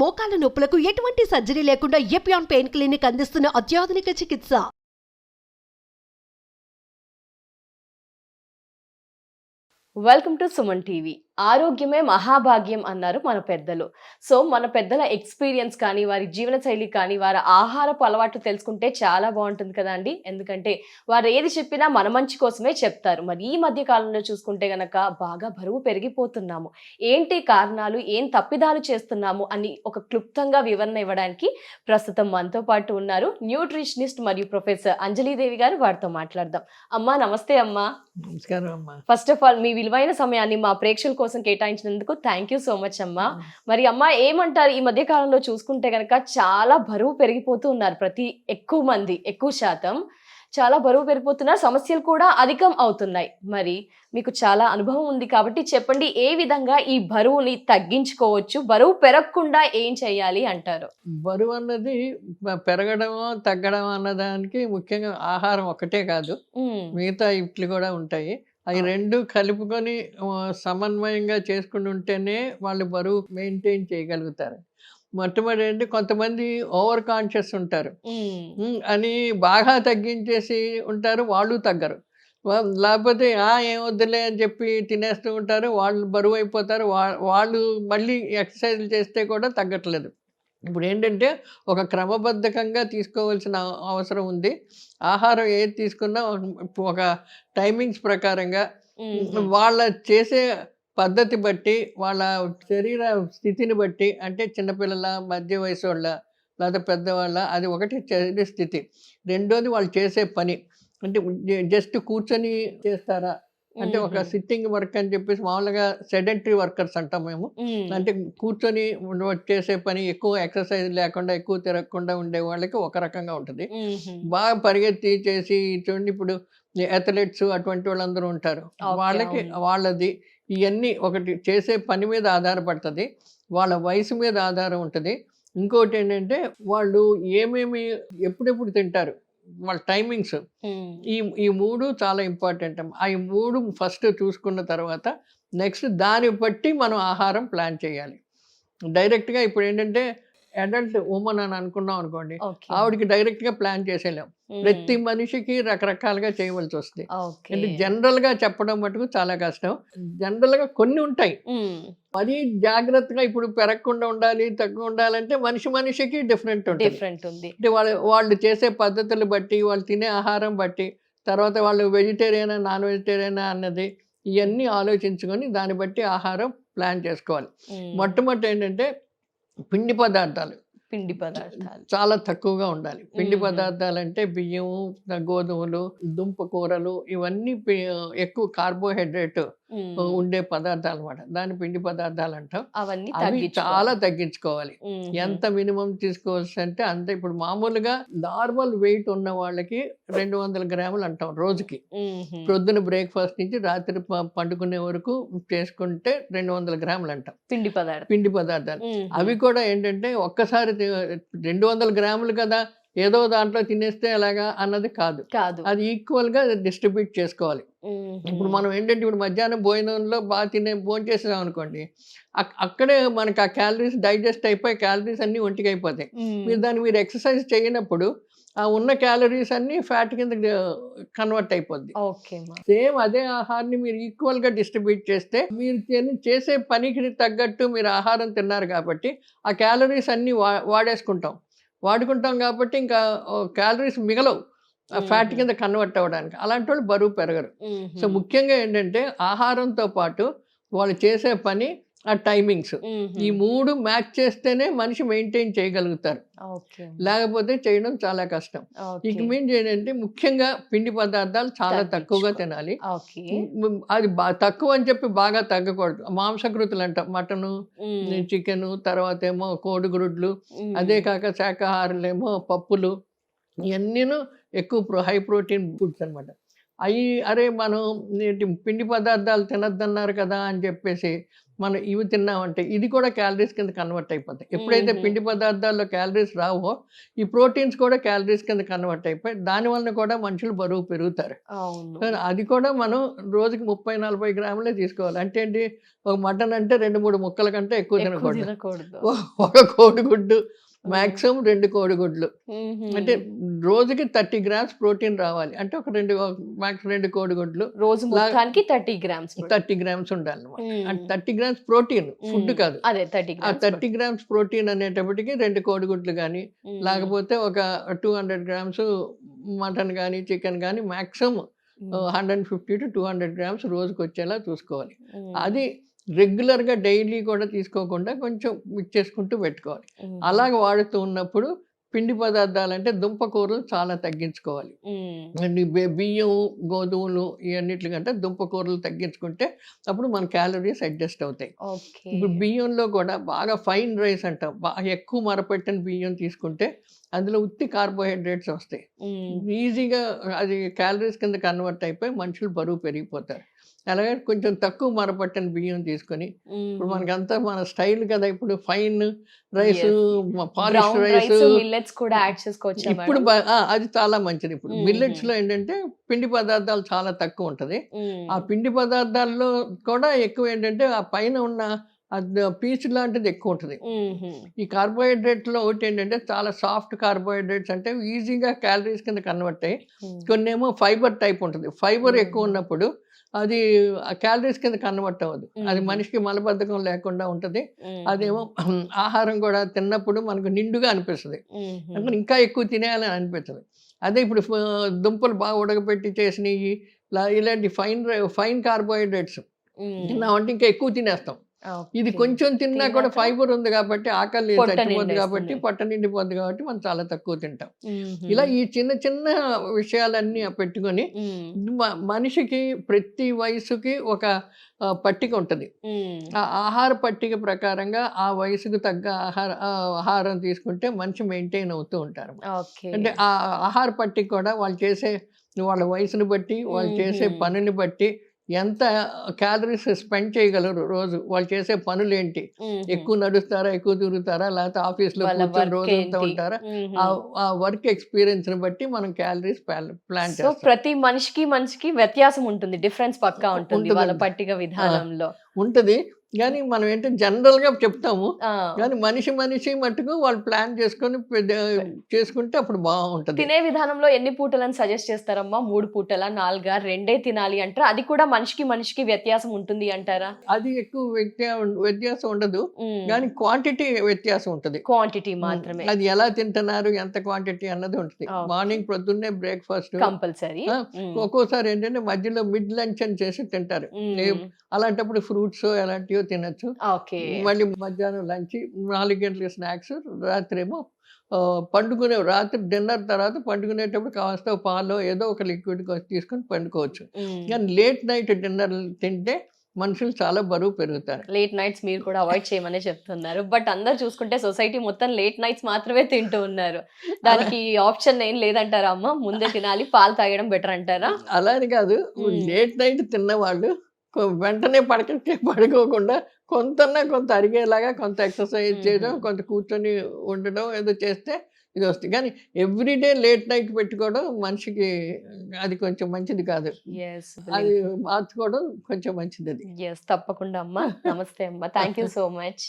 మోకాల నొప్పులకు ఎటువంటి సర్జరీ లేకుండా ఎపియాన్ పెయిన్ క్లినిక్ అందిస్తున్న అత్యాధునిక చికిత్స. Welcome to Suman TV. ఆరోగ్యమే మహాభాగ్యం అన్నారు మన పెద్దలు. సో మన పెద్దల ఎక్స్పీరియన్స్ కానీ, వారి జీవన శైలి కానీ, వారి ఆహారపు అలవాట్లు తెలుసుకుంటే చాలా బాగుంటుంది కదా అండి. ఎందుకంటే వారు ఏది చెప్పినా మన మంచి కోసమే చెప్తారు. మరి ఈ మధ్య కాలంలో చూసుకుంటే గనక బాగా బరువు పెరిగిపోతున్నాము. ఏంటి కారణాలు, ఏం తప్పిదాలు చేస్తున్నాము అని ఒక క్లుప్తంగా వివరణ ఇవ్వడానికి ప్రస్తుతం మనతో పాటు ఉన్నారు న్యూట్రిషనిస్ట్ మరియు ప్రొఫెసర్ అంజలీదేవి గారు. వారితో మాట్లాడదాం. అమ్మా నమస్తే. అమ్మా నమస్కారం అమ్మా. ఫస్ట్ ఆఫ్ ఆల్ మీ విలువైన సమయాన్ని మా ప్రేక్షకుల కోసం కేటాయించినందుకు థ్యాంక్ యూ సో మచ్ అమ్మా. మరి అమ్మా ఏమంటారు, ఈ మధ్య కాలంలో చూసుకుంటే గనక చాలా బరువు పెరిగిపోతూ ఉన్నారు. ఎక్కువ మంది, ఎక్కువ శాతం చాలా బరువు పెరిగిపోతున్నారు. సమస్యలు కూడా అధికం అవుతున్నాయి. మరి మీకు చాలా అనుభవం ఉంది కాబట్టి చెప్పండి, ఏ విధంగా ఈ బరువుని తగ్గించుకోవచ్చు, బరువు పెరగకుండా ఏం చేయాలి అంటారు? బరువు అన్నది పెరగడమో తగ్గడం అన్నదానికి ముఖ్యంగా ఆహారం ఒకటే కాదు, మిగతా ఇట్లు కూడా ఉంటాయి. అవి రెండు కలుపుకొని సమన్వయంగా చేసుకుని ఉంటేనే వాళ్ళు బరువు మెయింటైన్ చేయగలుగుతారు. మొట్టమొదటి ఏంటి, కొంతమంది ఓవర్ కాన్షియస్ ఉంటారు అని బాగా తగ్గించేసి ఉంటారు, వాళ్ళు తగ్గరు. లేకపోతే ఏమొద్దులే అని చెప్పి తినేస్తూ ఉంటారు, వాళ్ళు బరువు అయిపోతారు. వాళ్ళు మళ్ళీ ఎక్సర్సైజులు చేస్తే కూడా తగ్గట్లేదు. ఇప్పుడు ఏంటంటే ఒక క్రమబద్ధకంగా తీసుకోవాల్సిన అవసరం ఉంది. ఆహారం ఏది తీసుకున్నా ఒక టైమింగ్స్ ప్రకారంగా వాళ్ళ చేసే పద్ధతి బట్టి, వాళ్ళ శరీర స్థితిని బట్టి, అంటే చిన్నపిల్లల, మధ్య వయసు వాళ్ళ, లేదా పెద్దవాళ్ళ, అది ఒకటి శరీర స్థితి. రెండోది వాళ్ళు చేసే పని. అంటే జస్ట్ కూర్చొని చేస్తారా అంటే ఒక సిట్టింగ్ వర్క్ అని చెప్పేసి మామూలుగా సెడెంటరీ వర్కర్స్ అంటాం మేము. అంటే కూర్చొని చేసే పని, ఎక్కువ ఎక్సర్సైజ్ లేకుండా, ఎక్కువ తిరగకుండా ఉండే వాళ్ళకి ఒక రకంగా ఉంటుంది. బాగా పరిగెత్తి చేసి చూడండి, ఇప్పుడు అథ్లెట్స్ అటువంటి వాళ్ళందరూ ఉంటారు, వాళ్ళది ఇవన్నీ ఒకటి చేసే పని మీద ఆధారపడుతుంది, వాళ్ళ వయసు మీద ఆధారం ఉంటుంది. ఇంకోటి ఏంటంటే వాళ్ళు ఏమేమి ఎప్పుడెప్పుడు తింటారు, వాళ్ళ టైమింగ్స్, ఈ మూడు చాలా ఇంపార్టెంట్. ఆ ఈ మూడు ఫస్ట్ చూసుకున్న తర్వాత నెక్స్ట్ దాన్ని బట్టి మనం ఆహారం ప్లాన్ చేయాలి. డైరెక్ట్గా ఇప్పుడు ఏంటంటే అడల్ట్ ఉమెన్ అని అనుకున్నాం అనుకోండి, ఆవిడకి డైరెక్ట్గా ప్లాన్ చేసేలేం. ప్రతి మనిషికి రకరకాలుగా చేయవలసి వస్తుంది. అంటే జనరల్గా చెప్పడం మటుకు చాలా కష్టం. జనరల్గా కొన్ని ఉంటాయి, అది జాగ్రత్తగా ఇప్పుడు పెరగకుండా ఉండాలి, తక్కువ ఉండాలంటే మనిషికి డిఫరెంట్ ఉంటుంది. అంటే వాళ్ళు చేసే పద్ధతులు బట్టి, వాళ్ళు తినే ఆహారం బట్టి, తర్వాత వాళ్ళు వెజిటేరియనా నాన్ వెజిటేరియనా అన్నది ఇవన్నీ ఆలోచించుకొని దాన్ని బట్టి ఆహారం ప్లాన్ చేసుకోవాలి. మొట్టమొదటి ఏంటంటే పిండి పదార్థాలు చాలా తక్కువగా ఉండాలి. పిండి పదార్థాలు అంటే బియ్యము, గోధుమలు, దుంప కూరలు, ఇవన్నీ ఎక్కువ కార్బోహైడ్రేట్ ఉండే పదార్థాలు అన్నమాట. దాన్ని పిండి పదార్థాలు అంటాం. అవి చాలా తగ్గించుకోవాలి. ఎంత మినిమం తీసుకోవచ్చు అంటే అంతే. ఇప్పుడు మామూలుగా నార్మల్ వెయిట్ ఉన్న వాళ్ళకి 200 గ్రాములు అంటాం రోజుకి. ప్రొద్దున బ్రేక్ఫాస్ట్ నుంచి రాత్రి పండుకునే వరకు చేసుకుంటే 200 గ్రాములు అంటాం పిండి పదార్థాలు. అవి కూడా ఏంటంటే ఒక్కసారి 200 గ్రాములు కదా ఏదో దాంట్లో తినేస్తే ఎలాగా అన్నది కాదు, అది ఈక్వల్ గా డిస్ట్రిబ్యూట్ చేసుకోవాలి. ఇప్పుడు మనం ఏంటంటే ఇప్పుడు మధ్యాహ్నం భోజనంలో బాగా భోజనం చేసాం అనుకోండి, అక్కడే మనకు ఆ క్యాలరీస్ డైజెస్ట్ అయిపోయి క్యాలరీస్ అన్ని ఒంటికి అయిపోతాయి. మీరు ఎక్సర్సైజ్ చేయనప్పుడు ఆ ఉన్న క్యాలరీస్ అన్ని ఫ్యాట్ కింద కన్వర్ట్ అయిపోద్ది. సేమ్ అదే ఆహారాన్ని మీరు ఈక్వల్ గా డిస్ట్రిబ్యూట్ చేస్తే, మీరు చేసే పనికి తగ్గట్టు మీరు ఆహారం తిన్నారు కాబట్టి ఆ క్యాలరీస్ అన్ని వాడుకుంటాం కాబట్టి ఇంకా క్యాలరీస్ మిగలవు ఫ్యాట్ కింద కన్వర్ట్ అవ్వడానికి. అలాంటి వాళ్ళు బరువు పెరగరు. సో ముఖ్యంగా ఏంటంటే ఆహారంతో పాటు వాళ్ళు చేసే పని, ఆ టైమింగ్స్, ఈ మూడు మ్యాచ్ చేస్తేనే మనిషి మెయింటైన్ చేయగలుగుతారు, లేకపోతే చేయడం చాలా కష్టం. ఇక మీన్స్ ఏంటంటే ముఖ్యంగా పిండి పదార్థాలు చాలా తక్కువగా తినాలి. అది తక్కువ అని చెప్పి బాగా తగ్గకూడదు. మాంసకృతులు అంటాం, మటను, చికెను, తర్వాత ఏమో కోడిగుడ్లు, అదే కాక శాకాహారులేమో పప్పులు, ఇవన్నీను ఎక్కువ హై ప్రోటీన్ ఫుడ్స్ అనమాట. అవి అరే మనం పిండి పదార్థాలు తినొద్దన్నారు కదా అని చెప్పేసి మనం ఇవి తిన్నామంటే ఇది కూడా క్యాలరీస్ కింద కన్వర్ట్ అయిపోతాయి. ఎప్పుడైతే పిండి పదార్థాల్లో క్యాలరీస్ రావో ఈ ప్రోటీన్స్ కూడా క్యాలరీస్ కింద కన్వర్ట్ అయిపోయి దానివల్ల కూడా మనుషులు బరువు పెరుగుతారు. కానీ అది కూడా మనం రోజుకి 30-40 గ్రాములే తీసుకోవాలి. అంటే ఏంటి, ఒక మటన్ అంటే 2-3 ముక్కల కంటే ఎక్కువ తినకూడదు. ఒక కోడిగుడ్డు మాక్సిమం 2 కోడిగుడ్లు, అంటే రోజుకి 30 గ్రామ్స్ ప్రోటీన్ రావాలి. అంటే ఒక మ్యాక్స్ 2 కోడిగుడ్లు రోజు మొత్తానికి 30 గ్రామ్స్ ఉండాలి అనమాట. అంటే 30 గ్రామ్స్ ప్రోటీన్, ఫుడ్ కాదు. ఆ 30 గ్రామ్స్ ప్రోటీన్ అనేటప్పటికి 2 కోడిగుడ్లు కానీ లేకపోతే ఒక 200 గ్రామ్స్ మటన్ కానీ చికెన్ కానీ మాక్సిమం 150 to 200 గ్రామ్స్ రోజుకి వచ్చేలా చూసుకోవాలి. అది రెగ్యులర్గా డైలీ కూడా తీసుకోకుండా కొంచెం మిక్స్ చేసుకుంటూ పెట్టుకోవాలి. అలాగ వాడుతూ ఉన్నప్పుడు పిండి పదార్థాలు అంటే దుంపకూరలు చాలా తగ్గించుకోవాలి. బియ్యం గోధుమలు ఇవన్నిటికంటే దుంపకూరలు తగ్గించుకుంటే అప్పుడు మన క్యాలరీస్ అడ్జస్ట్ అవుతాయి. ఇప్పుడు బియ్యంలో కూడా బాగా ఫైన్ రైస్ అంటాం, బాగా ఎక్కువ మరపెట్టిన బియ్యం తీసుకుంటే అందులో ఉత్తి కార్బోహైడ్రేట్స్ వస్తాయి. ఈజీగా అది క్యాలరీస్ కింద కన్వర్ట్ అయిపోయి మనుషులు బరువు పెరిగిపోతారు. అలాగే కొంచెం తక్కువ మరపట్టిన బియ్యం తీసుకొని, ఇప్పుడు మనకంతా మన స్టైల్ కదా ఇప్పుడు ఫైన్ రైస్, పాలిష్ రైస్ కూడా యాడ్ చేసుకోవచ్చు. ఇప్పుడు అది చాలా మంచిది. ఇప్పుడు మిల్లెట్స్ లో ఏంటంటే పిండి పదార్థాలు చాలా తక్కువ ఉంటది. ఆ పిండి పదార్థాల్లో కూడా ఎక్కువ ఏంటంటే ఆ పైన ఉన్న పీచు లాంటిది ఎక్కువ ఉంటుంది. ఈ కార్బోహైడ్రేట్ లో ఒకటి ఏంటంటే చాలా సాఫ్ట్ కార్బోహైడ్రేట్స్ అంటే ఈజీగా క్యాలరీస్ కింద కన్వర్ట్ అయ్యి, కొన్ని ఏమో ఫైబర్ టైప్ ఉంటుంది. ఫైబర్ ఎక్కువ ఉన్నప్పుడు అది క్యాలరీస్ కింద కన్వర్ట్ అవ్వదు. అది మనిషికి మలబద్ధకం లేకుండా ఉంటుంది. అదేమో ఆహారం కూడా తిన్నప్పుడు మనకు నిండుగా అనిపిస్తుంది, ఇంకా ఎక్కువ తినేయాలని అనిపిస్తుంది. అదే ఇప్పుడు దుంపలు బాగా ఉడకపెట్టి చేసినవి ఇలాంటి ఫైన్ కార్బోహైడ్రేట్స్ తిన్నామంటే ఇంకా ఎక్కువ తినేస్తాం. ఇది కొంచెం తిన్నా కూడా ఫైబర్ ఉంది కాబట్టి ఆకలి తగ్గిపోద్ది కాబట్టి పొట్ట నిండిపోద్ది కాబట్టి మనం చాలా తక్కువ తింటాం. ఇలా ఈ చిన్న చిన్న విషయాలన్నీ పెట్టుకొని మనిషికి ప్రతి వయసుకి ఒక పట్టిక ఉంటుంది. ఆ ఆహార పట్టిక ప్రకారంగా ఆ వయసుకు తగ్గ ఆహారం తీసుకుంటే మనిషి మెయింటైన్ అవుతూ ఉంటారు. అంటే ఆ ఆహార పట్టిక కూడా వాళ్ళు చేసే వాళ్ళ వయసుని బట్టి, వాళ్ళు చేసే పనిని బట్టి ఎంత క్యాలరీస్ స్పెండ్ చేయగలరు రోజు, వాళ్ళు చేసే పనులు ఏంటి, ఎక్కువ నడుస్తారా, ఎక్కువ తిరుగుతారా, లేకపోతే ఆఫీస్లో కూర్చొని రోజంతా ఉంటారా, ఆ వర్క్ ఎక్స్పీరియన్స్ ని బట్టి మనం క్యాలరీస్ ప్లాన్ చేస్తాం. ప్రతి మనిషికి వ్యత్యాసం ఉంటుంది, డిఫరెన్స్ పక్కా ఉంటుంది వాళ్ళ పట్టిక విధానంలో ఉంటుంది. కానీ మనం ఏంటంటే జనరల్ గా చెప్తాము, కానీ మనిషి మట్టుకు వాళ్ళు ప్లాన్ చేసుకొని చేసుకుంటే అప్పుడు బాగుంటుంది. తినే విధానంలో ఎన్ని పూటలని సజెస్ట్ చేస్తారమ్మా? 3 పూటలా, 4, 2 తినాలి అంటారా? అది కూడా మనిషికి వ్యత్యాసం ఉంటుంది అంటారా? అది ఎక్కువ వ్యత్యాసం ఉండదు, కానీ క్వాంటిటీ వ్యత్యాసం ఉంటుంది. క్వాంటిటీ మాత్రమే, అది ఎలా తింటున్నారు, ఎంత క్వాంటిటీ అన్నది ఉంటుంది. మార్నింగ్ ప్రొద్దున్నే బ్రేక్ఫాస్ట్ కంపల్సరీ. ఒక్కోసారి ఏంటంటే మధ్యలో మిడ్ లంచ్ అని చేసి తింటారు. అలాంటప్పుడు ఫ్రూట్స్ ఎలాంటివో తినచ్చు. మళ్ళీ మధ్యాహ్నం లంచ్, 4 గంటలకి స్నాక్స్, రాత్రి ఏమో రాత్రి డిన్నర్ తర్వాత పండుకునేటప్పుడు కాస్త పాలు ఏదో ఒక లిక్విడ్ తీసుకొని పండుకోవచ్చు. కానీ లేట్ నైట్ డిన్నర్ తింటే మనుషులు చాలా బరువు పెరుగుతారు. లేట్ నైట్స్ మీరు కూడా అవాయిడ్ చేయమని చెప్తున్నారు. బట్ అందరు చూసుకుంటే సొసైటీ మొత్తం లేట్ నైట్స్ మాత్రమే తింటూ ఉన్నారు. దానికి ఆప్షన్ ఏం లేదంటారా అమ్మ? ముందే తినాలి, పాలు తాగడం బెటర్ అంటారా? అలా అని కాదు, లేట్ నైట్ తిన్నవాళ్ళు వెంటనే పడుకోకుండా కొంత అరిగేలాగా కొంత ఎక్సర్సైజ్ చేయడం, కొంత కూర్చొని ఉండడం ఏదో చేస్తే ఇది వస్తుంది. కానీ ఎవ్రీడే లేట్ నైట్ పెట్టుకోవడం మనిషికి అది కొంచెం మంచిది కాదు. అది మార్చుకోవడం కొంచెం మంచిది. తప్పకుండా అమ్మా. నమస్తే అమ్మా, థ్యాంక్ యూ సో మచ్.